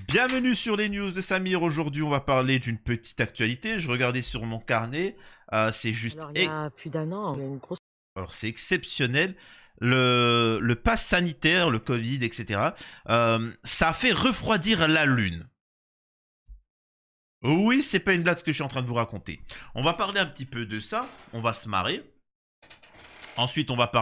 Bienvenue sur les news de Samir. Aujourd'hui, on va parler d'une petite actualité. Je regardais sur mon carnet. C'est juste. Alors, il y a plus d'un an, il y a une grosse. Alors, c'est exceptionnel. Le pass sanitaire, le Covid, etc. Ça a fait refroidir la Lune. Oui, c'est pas une blague ce que je suis en train de vous raconter. On va parler un petit peu de ça. On va se marrer. Ensuite, on va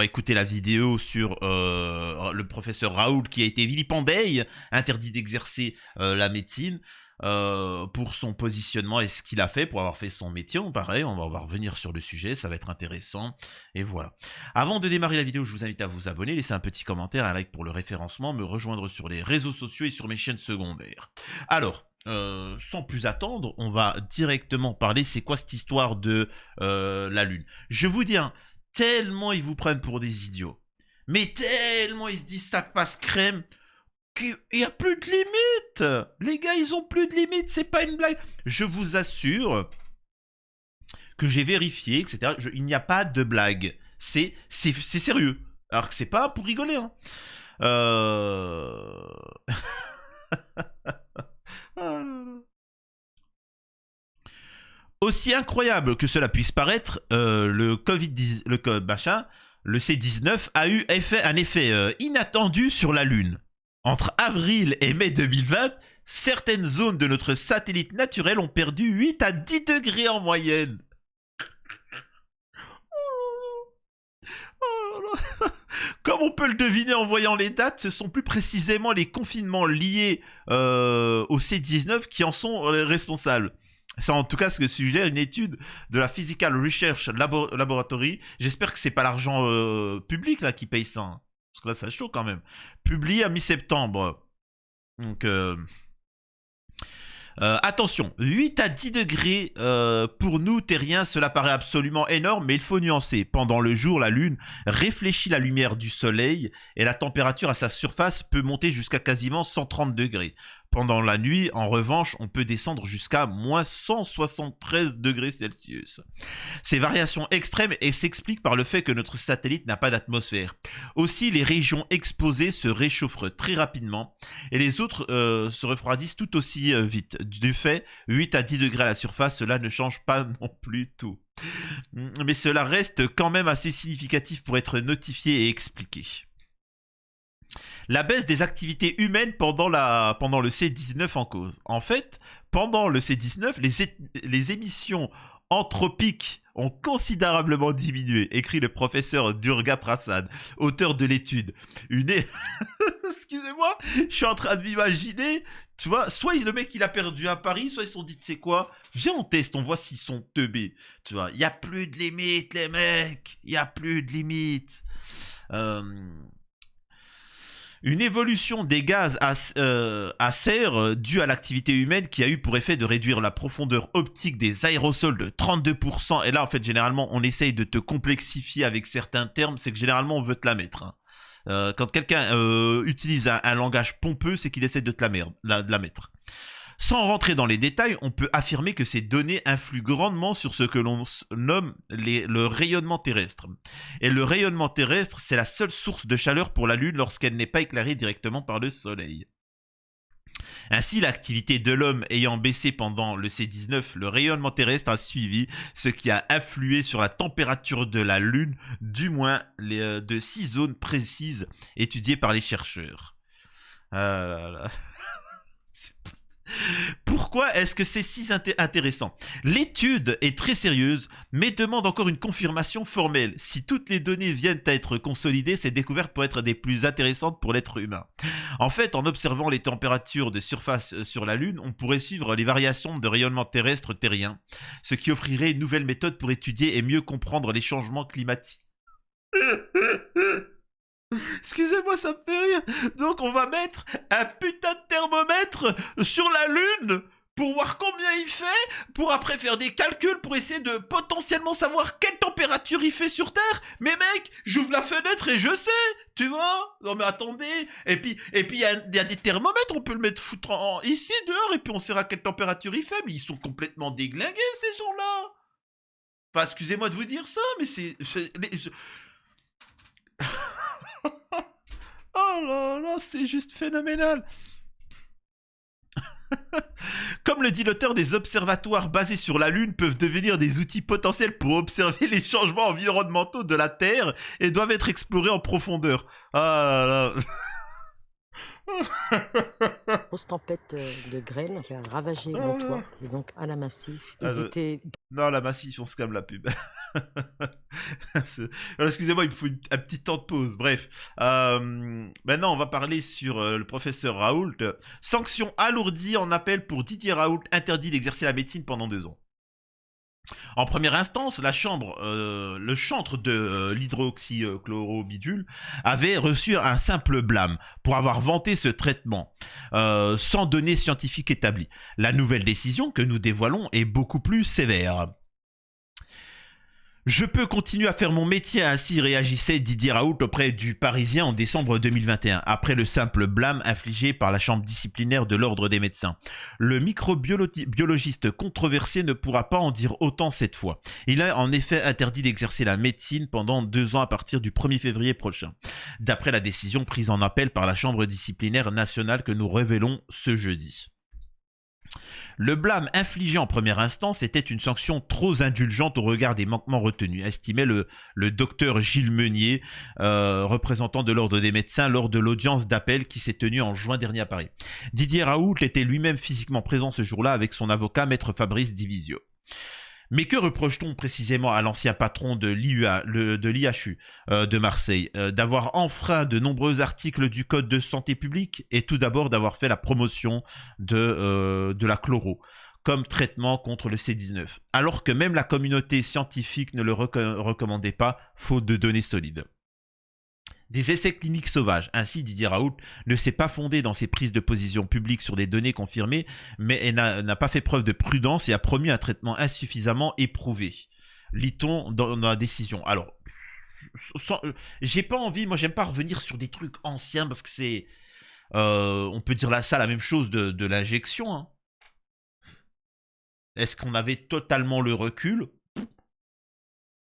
écouter la vidéo sur le professeur Raoul qui a été vilipendé, interdit d'exercer la médecine pour son positionnement et ce qu'il a fait pour avoir fait son métier. Pareil, on va revenir sur le sujet, ça va être intéressant. Et voilà. Avant de démarrer la vidéo, je vous invite à vous abonner, laisser un petit commentaire, un like pour le référencement, me rejoindre sur les réseaux sociaux et sur mes chaînes secondaires. Alors, sans plus attendre, on va directement parler. C'est quoi cette histoire de la Lune? Je vous dis, hein, tellement ils vous prennent pour des idiots, mais tellement ils se disent ça passe crème, qu'il n'y a plus de limite. Les gars, ils ont plus de limite, c'est pas une blague. Je vous assure que j'ai vérifié, etc. Il n'y a pas de blague. C'est sérieux. Alors que c'est pas pour rigoler, hein. Euh... Ah là là. Aussi incroyable que cela puisse paraître, le Covid, machin, le C-19 a eu un effet inattendu sur la Lune. Entre avril et mai 2020, certaines zones de notre satellite naturel ont perdu 8 à 10 degrés en moyenne. Comme on peut le deviner en voyant les dates, ce sont plus précisément les confinements liés au C-19 qui en sont responsables. C'est en tout cas ce que suggère une étude de la Physical Research Laboratory. J'espère que c'est pas l'argent public là qui paye ça, hein. Parce que là, ça chaud quand même. Publié à mi-septembre. Donc, attention, 8 à 10 degrés pour nous, terriens, cela paraît absolument énorme, mais il faut nuancer. Pendant le jour, la Lune réfléchit la lumière du Soleil et la température à sa surface peut monter jusqu'à quasiment 130 degrés. Pendant la nuit, en revanche, on peut descendre jusqu'à moins 173 degrés Celsius. Ces variations extrêmes s'expliquent par le fait que notre satellite n'a pas d'atmosphère. Aussi, les régions exposées se réchauffent très rapidement et les autres se refroidissent tout aussi vite. Du fait, 8 à 10 degrés à la surface, cela ne change pas non plus tout. Mais cela reste quand même assez significatif pour être notifié et expliqué. La baisse des activités humaines pendant le C-19 en cause. En fait, pendant le C-19, les émissions anthropiques ont considérablement diminué, écrit le professeur Durga Prasad, auteur de l'étude. Excusez-moi, je suis en train de m'imaginer, tu vois, soit le mec il a perdu à Paris, soit ils se sont dit, tu sais quoi, viens on teste, on voit s'ils sont teubés. Tu vois, il n'y a plus de limite les mecs, il n'y a plus de limite. Une évolution des gaz à serre due à l'activité humaine qui a eu pour effet de réduire la profondeur optique des aérosols de 32%. Et là, en fait, généralement, on essaye de te complexifier avec certains termes, c'est que généralement, on veut te la mettre, hein. Quand quelqu'un utilise un langage pompeux, c'est qu'il essaie de te de la mettre. Sans rentrer dans les détails, on peut affirmer que ces données influent grandement sur ce que l'on nomme le rayonnement terrestre. Et le rayonnement terrestre, c'est la seule source de chaleur pour la Lune lorsqu'elle n'est pas éclairée directement par le Soleil. Ainsi, l'activité de l'homme ayant baissé pendant le C-19, le rayonnement terrestre a suivi, ce qui a influé sur la température de la Lune, du moins de 6 zones précises étudiées par les chercheurs. Là. Pourquoi est-ce que c'est si intéressant? L'étude est très sérieuse, mais demande encore une confirmation formelle. Si toutes les données viennent à être consolidées, ces découvertes pourraient être des plus intéressantes pour l'être humain. En fait, en observant les températures de surface sur la Lune, on pourrait suivre les variations de rayonnement terrestre terrien, ce qui offrirait une nouvelle méthode pour étudier et mieux comprendre les changements climatiques. Excusez-moi, ça me fait rire. Donc on va mettre un putain de thermomètre sur la Lune pour voir combien il fait, pour après faire des calculs pour essayer de potentiellement savoir quelle température il fait sur Terre. Mais mec, j'ouvre la fenêtre et je sais, tu vois. Non mais attendez. Et puis il y a des thermomètres, on peut le mettre foutre ici dehors et puis on saura quelle température il fait. Mais ils sont complètement déglingués ces gens-là. Enfin, excusez-moi de vous dire ça, mais oh là là, c'est juste phénoménal. Comme le dit l'auteur, des observatoires basés sur la Lune peuvent devenir des outils potentiels pour observer les changements environnementaux de la Terre et doivent être explorés en profondeur. Ah là grosse tempête de grêle qui a ravagé là. Montois. Et donc, Alain Massif, Ah, ils étaient non, la Massif, on se calme la pub. Alors, excusez-moi, il me faut un petit temps de pause. Bref, maintenant on va parler sur le professeur Raoult. Sanction alourdie en appel pour Didier Raoult, interdit d'exercer la médecine pendant 2 ans. En première instance, le chantre de l'hydroxychlorobidule avait reçu un simple blâme pour avoir vanté ce traitement, sans données scientifiques établies. La nouvelle décision que nous dévoilons est beaucoup plus sévère. Je peux continuer à faire mon métier, ainsi réagissait Didier Raoult auprès du Parisien en décembre 2021, après le simple blâme infligé par la chambre disciplinaire de l'ordre des médecins. Le microbiologiste controversé ne pourra pas en dire autant cette fois. Il a en effet interdit d'exercer la médecine pendant 2 ans à partir du 1er février prochain, d'après la décision prise en appel par la chambre disciplinaire nationale que nous révélons ce jeudi. Le blâme infligé en première instance était une sanction trop indulgente au regard des manquements retenus, estimait le docteur Gilles Meunier, représentant de l'ordre des médecins lors de l'audience d'appel qui s'est tenue en juin dernier à Paris. Didier Raoult était lui-même physiquement présent ce jour-là avec son avocat, maître Fabrice Divisio. Mais que reproche-t-on précisément à l'ancien patron de l'IHU de Marseille, d'avoir enfreint de nombreux articles du Code de santé publique et tout d'abord d'avoir fait la promotion de la chloro comme traitement contre le C19, alors que même la communauté scientifique ne le recommandait pas, faute de données solides. Des essais cliniques sauvages. Ainsi, Didier Raoult ne s'est pas fondé dans ses prises de position publiques sur des données confirmées, mais n'a pas fait preuve de prudence et a promis un traitement insuffisamment éprouvé. Lit-on dans la décision. Alors, j'ai pas envie, moi j'aime pas revenir sur des trucs anciens parce que c'est... on peut dire ça la même chose de l'injection. Hein. Est-ce qu'on avait totalement le recul ?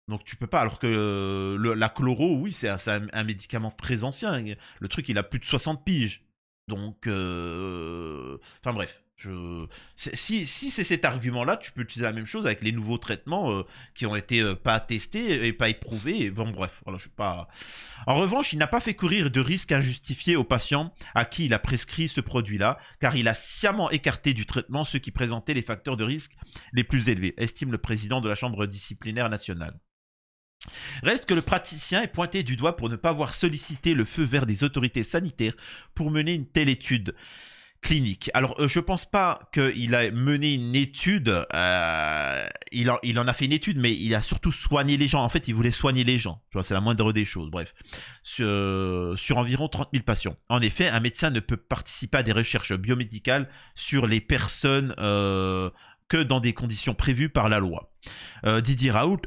Donc tu peux pas, alors que la chloro, oui, c'est un médicament très ancien. Le truc, il a plus de 60 piges. Donc, enfin bref. Si c'est cet argument-là, tu peux utiliser la même chose avec les nouveaux traitements qui ont été pas testés et pas éprouvés. Et bon, bref, voilà, je suis pas... En revanche, il n'a pas fait courir de risques injustifiés aux patients à qui il a prescrit ce produit-là, car il a sciemment écarté du traitement ceux qui présentaient les facteurs de risque les plus élevés, estime le président de la Chambre disciplinaire nationale. Reste que le praticien est pointé du doigt pour ne pas avoir sollicité le feu vert des autorités sanitaires pour mener une telle étude clinique. Alors, je pense pas qu'il a mené une étude, il en a fait une étude, mais il a surtout soigné les gens. En fait, il voulait soigner les gens. Tu vois, c'est la moindre des choses. Bref, sur environ 30 000 patients. En effet, un médecin ne peut participer à des recherches biomédicales sur les personnes que dans des conditions prévues par la loi. Didier Raoult,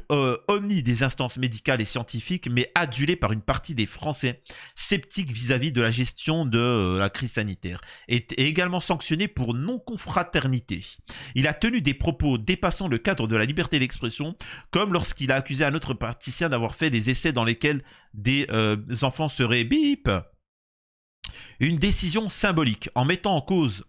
omni des instances médicales et scientifiques, mais adulé par une partie des Français sceptiques vis-à-vis de la gestion de la crise sanitaire, est également sanctionné pour non-confraternité. Il a tenu des propos dépassant le cadre de la liberté d'expression, comme lorsqu'il a accusé un autre praticien d'avoir fait des essais dans lesquels des enfants seraient bip. Une décision symbolique, en mettant en cause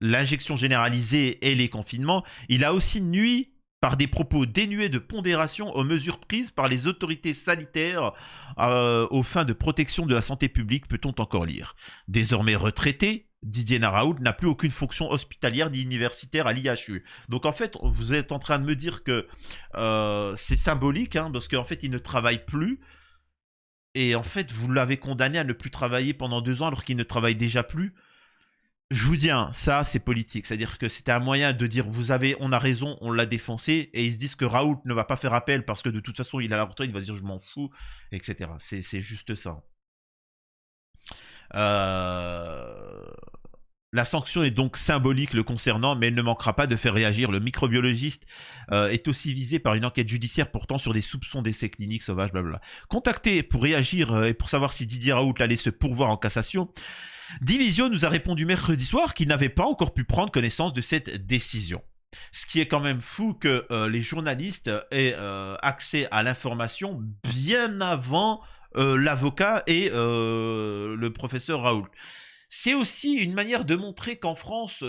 l'injection généralisée et les confinements, il a aussi nui par des propos dénués de pondération aux mesures prises par les autorités sanitaires aux fins de protection de la santé publique, peut-on encore lire. Désormais retraité, Didier Raoult n'a plus aucune fonction hospitalière ni universitaire à l'IHU. Donc en fait, vous êtes en train de me dire que c'est symbolique, hein, parce qu'en fait, il ne travaille plus. Et en fait, vous l'avez condamné à ne plus travailler pendant 2 ans alors qu'il ne travaille déjà plus. Je vous dis, hein, ça c'est politique, c'est-à-dire que c'était un moyen de dire on a raison, on l'a défoncé, et ils se disent que Raoult ne va pas faire appel parce que de toute façon il a la retraite, il va dire je m'en fous, etc. C'est juste ça. La sanction est donc symbolique le concernant, mais elle ne manquera pas de faire réagir. Le microbiologiste est aussi visé par une enquête judiciaire portant sur des soupçons d'essais cliniques sauvages, blablabla. Contacté pour réagir et pour savoir si Didier Raoult allait se pourvoir en cassation, Divisio nous a répondu mercredi soir qu'il n'avait pas encore pu prendre connaissance de cette décision. Ce qui est quand même fou que les journalistes aient accès à l'information bien avant l'avocat et le professeur Raoult. c'est aussi une manière de montrer qu'en France,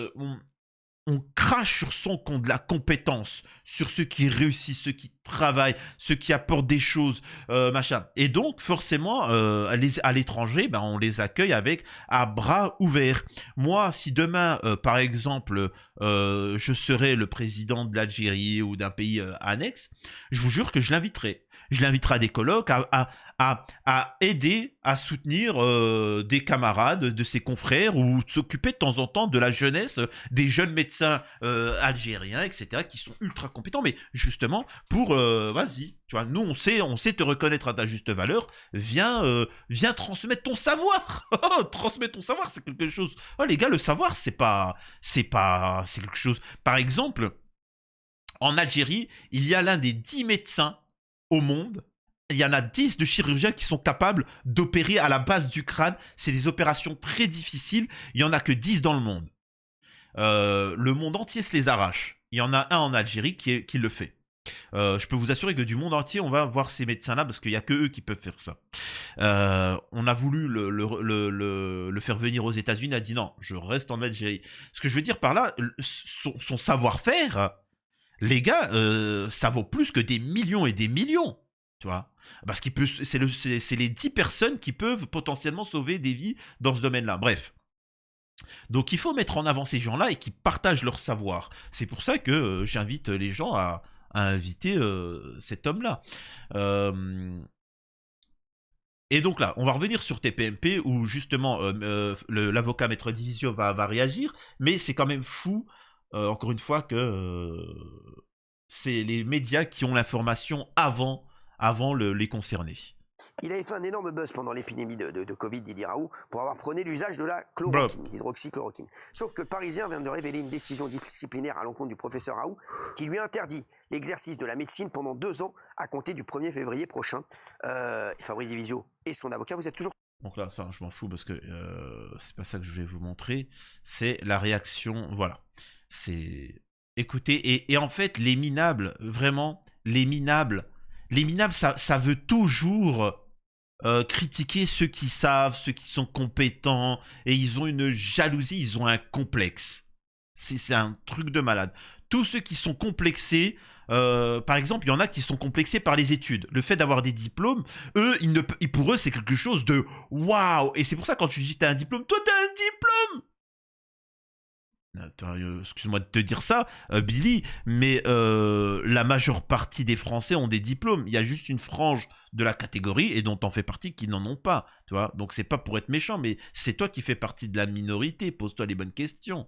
on crache sur son compte de la compétence, sur ceux qui réussissent, ceux qui travaillent, ceux qui apportent des choses, machin. Et donc, forcément, à l'étranger, ben, on les accueille avec à bras ouverts. Moi, si demain, par exemple, je serais le président de l'Algérie ou d'un pays annexe, je vous jure que je l'inviterai. Je l'inviterai à des colloques, à aider, à soutenir des camarades, de ses confrères, ou s'occuper de temps en temps de la jeunesse, des jeunes médecins algériens, etc., qui sont ultra compétents, mais justement, pour, vas-y, tu vois, nous, on sait te reconnaître à ta juste valeur, viens transmettre ton savoir. Transmettre ton savoir, c'est quelque chose. Oh, les gars, le savoir, c'est quelque chose. Par exemple, en Algérie, il y a l'un des 10 médecins au monde. Il y en a 10 de chirurgiens qui sont capables d'opérer à la base du crâne. C'est des opérations très difficiles. Il n'y en a que 10 dans le monde. Le monde entier se les arrache. Il y en a un en Algérie qui le fait. Je peux vous assurer que du monde entier, on va voir ces médecins-là parce qu'il n'y a que eux qui peuvent faire ça. On a voulu le faire venir aux États-Unis. Il a dit non, je reste en Algérie. Ce que je veux dire par là, son savoir-faire, les gars, ça vaut plus que des millions et des millions. Tu vois, parce qu'il c'est les 10 personnes qui peuvent potentiellement sauver des vies dans ce domaine-là. Bref. Donc il faut mettre en avant ces gens-là et qui partagent leur savoir. C'est pour ça que j'invite les gens à inviter cet homme-là. Et donc là, on va revenir sur TPMP où justement l'avocat Maître Divisio va réagir, mais c'est quand même fou, encore une fois, que c'est les médias qui ont l'information avant les concernés. Il avait fait un énorme buzz pendant l'épidémie de Covid, Didier Raoult, pour avoir prôné l'usage de la chloroquine, l'hydroxychloroquine. Sauf que le Parisien vient de révéler une décision disciplinaire à l'encontre du professeur Raoult qui lui interdit l'exercice de la médecine pendant 2 ans à compter du 1er février prochain. Fabrice Divisio et son avocat, vous êtes toujours... Donc là, ça, je m'en fous parce que c'est pas ça que je vais vous montrer. C'est la réaction, voilà. C'est... Écoutez, et en fait, les minables, vraiment, les minables, ça veut toujours critiquer ceux qui savent, ceux qui sont compétents, et ils ont une jalousie, ils ont un complexe. C'est un truc de malade. Tous ceux qui sont complexés, par exemple, il y en a qui sont complexés par les études. Le fait d'avoir des diplômes, eux, pour eux, c'est quelque chose de waouh. Et c'est pour ça, quand tu dis t'as un diplôme, toi t'as un diplôme. Excuse-moi de te dire ça, Billy, mais la majeure partie des Français ont des diplômes. Il y a juste une frange de la catégorie, et dont t'en fais partie, qui n'en ont pas. Tu vois, donc c'est pas pour être méchant, mais c'est toi qui fais partie de la minorité. Pose-toi les bonnes questions.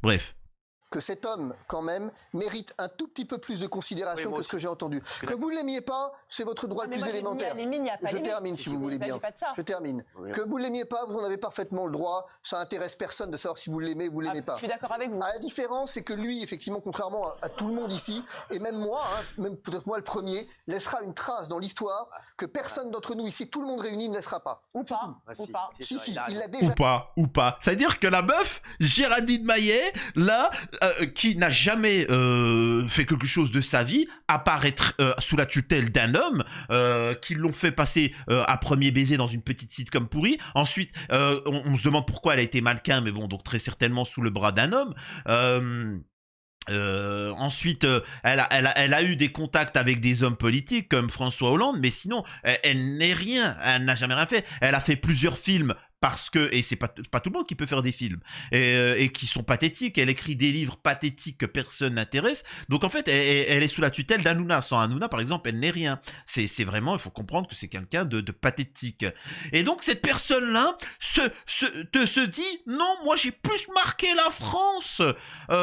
Bref. Que cet homme, quand même, mérite un tout petit peu plus de considération que ce que j'ai entendu. Que vous ne l'aimiez pas, c'est votre droit le plus élémentaire. Je termine, si vous voulez bien. Je termine. Que vous ne l'aimiez pas, vous en avez parfaitement le droit. Ça intéresse personne de savoir si vous l'aimez ou vous ne l'aimez pas. Je suis d'accord avec vous. La différence, c'est que lui, effectivement, contrairement à tout le monde ici, et même moi, hein, même peut-être moi le premier, laissera une trace dans l'histoire que personne d'entre nous ici, tout le monde réuni, ne laissera pas. Ou pas. Ou pas. Si, il l'a déjà... Ou pas. C'est-à-dire que la meuf, Géraldine Maillet, là... qui n'a jamais fait quelque chose de sa vie, à part être sous la tutelle d'un homme, qui l'ont fait passer à premier baiser dans une petite sitcom pourrie. Ensuite, on se demande pourquoi elle a été mannequin, mais bon, donc très certainement sous le bras d'un homme. Ensuite, elle a eu des contacts avec des hommes politiques comme François Hollande, mais sinon, elle n'est rien. Elle n'a jamais rien fait. Elle a fait plusieurs films. Parce que, et c'est pas tout le monde qui peut faire des films, et qui sont pathétiques. Elle écrit des livres pathétiques que personne n'intéresse. Donc en fait, elle est sous la tutelle d'Hanouna. Sans Hanouna, par exemple, elle n'est rien. C'est vraiment, il faut comprendre que c'est quelqu'un de pathétique. Et donc cette personne-là se dit, non, moi j'ai plus marqué la France.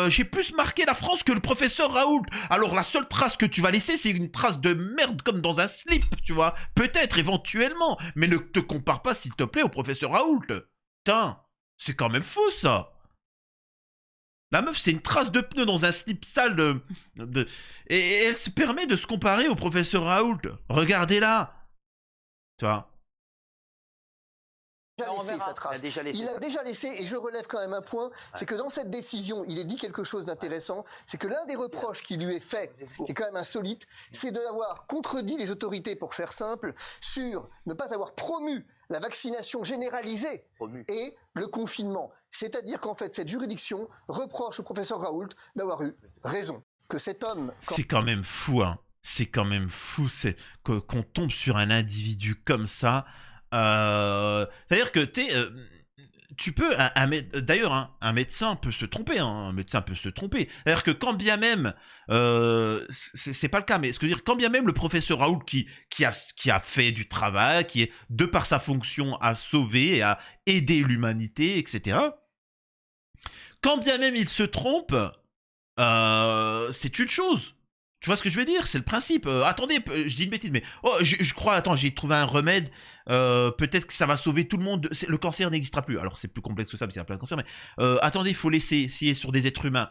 J'ai plus marqué la France que le professeur Raoult. Alors la seule trace que tu vas laisser, c'est une trace de merde comme dans un slip, tu vois. Peut-être, éventuellement. Mais ne te compare pas, s'il te plaît, au professeur Raoult. Putain, c'est quand même fou ça. La meuf, c'est une trace de pneu dans un slip sale et elle se permet de se comparer au professeur Raoult. Regardez-la. Tu vois. Sa trace. Il a déjà laissé, et je relève quand même un point, c'est que dans cette décision, il est dit quelque chose d'intéressant, c'est que l'un des reproches qui lui est fait, qui est quand même insolite, c'est d'avoir contredit les autorités, pour faire simple, sur ne pas avoir promu la vaccination généralisée et le confinement. C'est-à-dire qu'en fait, cette juridiction reproche au professeur Raoult d'avoir eu raison. Que cet homme... C'est quand même fou, hein. C'est quand même fou qu'on tombe sur un individu comme ça. C'est-à-dire que tu peux... D'ailleurs, hein, un médecin peut se tromper. Hein, un médecin peut se tromper. C'est-à-dire que quand bien même... c'est pas le cas, mais ce que je veux dire, quand bien même le professeur Raoult qui a fait du travail, qui est, de par sa fonction, a sauvé et a aidé l'humanité, etc. Quand bien même il se trompe, c'est une chose. Tu vois ce que je veux dire? C'est le principe. Attendez, je dis une bêtise, mais... Oh, je crois, attends, j'ai trouvé un remède. Peut-être que ça va sauver tout le monde. Le cancer n'existera plus. Alors, c'est plus complexe que ça, parce qu'il y a plein de cancers, mais... attendez, il faut laisser essayer sur des êtres humains.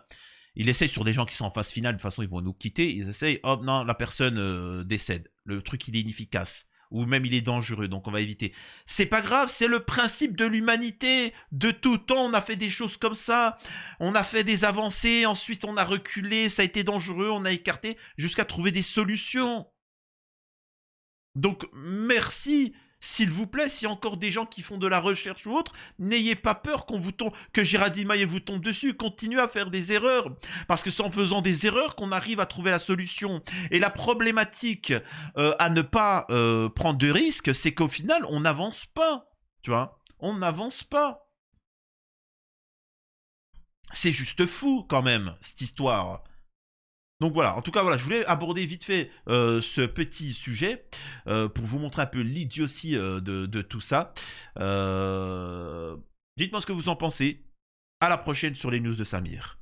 Il essaye sur des gens qui sont en phase finale. De toute façon, ils vont nous quitter. Ils essayent, hop, non, la personne décède. Le truc, il est inefficace. Ou même il est dangereux, donc on va éviter. C'est pas grave, c'est le principe de l'humanité. De tout temps, on a fait des choses comme ça. On a fait des avancées, ensuite on a reculé, ça a été dangereux, on a écarté, jusqu'à trouver des solutions. Donc, merci, s'il vous plaît, s'il y a encore des gens qui font de la recherche ou autre, n'ayez pas peur que Gérard Dimaye vous tombe dessus. Continuez à faire des erreurs. Parce que c'est en faisant des erreurs qu'on arrive à trouver la solution. Et la problématique à ne pas prendre de risques, c'est qu'au final, on n'avance pas. Tu vois, on n'avance pas. C'est juste fou, quand même, cette histoire. Donc voilà, en tout cas, voilà, je voulais aborder vite fait ce petit sujet pour vous montrer un peu l'idiotie de tout ça. Dites-moi ce que vous en pensez. À la prochaine sur les news de Samir.